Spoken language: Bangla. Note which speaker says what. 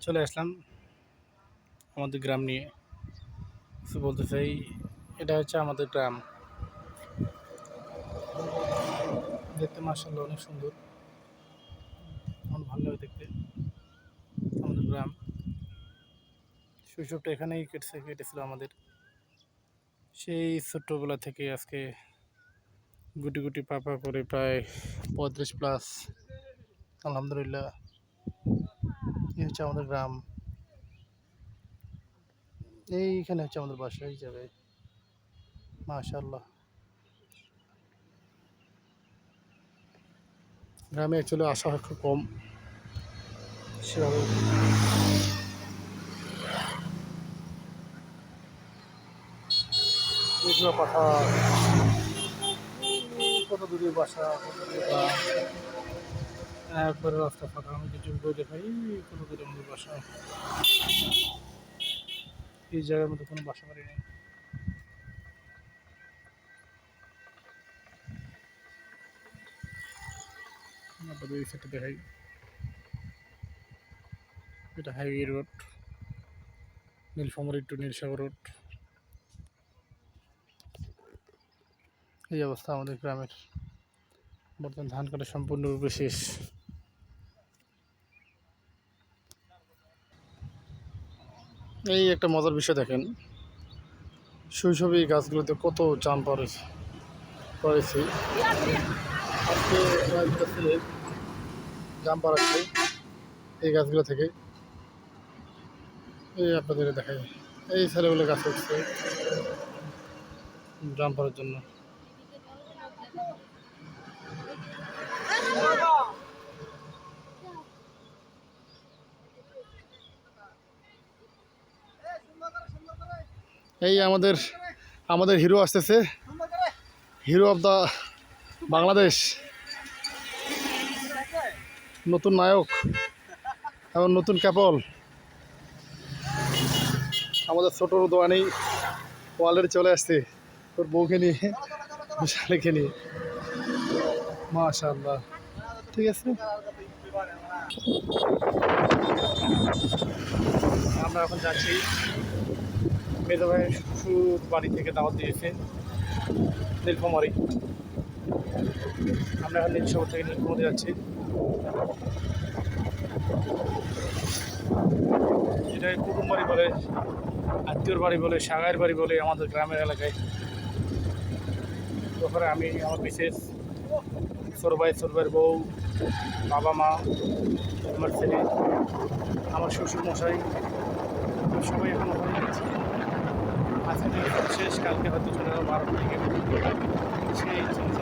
Speaker 1: চলে আসলাম আমাদের গ্রাম নিয়ে। কিছু বলতে চাই, এটা হচ্ছে আমাদের গ্রাম। দেখতে মাশাআল্লাহ অনেক সুন্দর, আমার ভালো লাগে দেখতে। আমাদের গ্রাম শৈশবটা এখানেই কেটেছিল আমাদের। সেই ছোট্টবেলা থেকে আজকে গুটি গুটি পাপা করে প্রায় 35+। আলহামদুলিল্লাহ, এই হচ্ছে আমাদের গ্রাম। এইখানে হচ্ছে আমাদের বাসা, এই জায়গায়। মাশাআল্লাহ, গ্রামে অ্যাকচুয়ালি আসা একটু কম সেভাবে। এগুলো পাহাড়, কত দূরে বাসা, কত দূরে গ্রাম। একবারে রাস্তা ফাঁকা, আমি কিছু বই দেখাই, কত দূরে আমাদের বাসা। এই জায়গার মধ্যে কোনো বাসা বাড়ি নেই। আপনাদের এই সাইডে দেখাই, এটা highway road, Nilphamari to Nilsagar road. এই অবস্থা আমাদের গ্রামের। বর্তমান ধান কাটা সম্পূর্ণরূপে শেষ। এই একটা মজার বিষয় দেখেন, শৈশবে এই গাছগুলোতে কত জাম পড়েছি। আজকে কয়েকটা ছেলে জাম পাড়াচ্ছে এই গাছগুলো থেকে। এই আপনাদের দেখাই, এই ছেলেগুলো গাছ উঠছে জাম পাড়ার জন্য। এই আমাদের আমাদের হিরো আসতেছে, হিরো অফ দ্য বাংলাদেশ, নতুন নায়ক এবং নতুন ক্যাপল, আমাদের ছোট দোয়ানি অলরেডি চলে আসছে তোর বউকে নিয়ে, শালিকে নিয়ে। মাশাআল্লাহ, ঠিক আছে। আমরা এখন যাচ্ছি, মেজো ভাই শ্বশুর বাড়ি থেকে দাওয়াত দিয়েছে নীলফামারী। আমরা এখন নীলসাগর থেকে নীলফামারী যাচ্ছি। এটা কুটুম বাড়ি বলে, আত্মীয়র বাড়ি বলে, সাগাইয়ের বাড়ি বলে আমাদের গ্রামের এলাকায়। তারপরে আমি, আমার বিশেষ ছোট ভাইয়ের বউ, বাবা মা, আমার ছেলে, আমার শ্বশুর মশাই, সবাই এখন ওখানে যাচ্ছি। আজকে দিন শেষ, কালকে হয়তো চলে যাবো 12টার দিকে। সেই চলছে।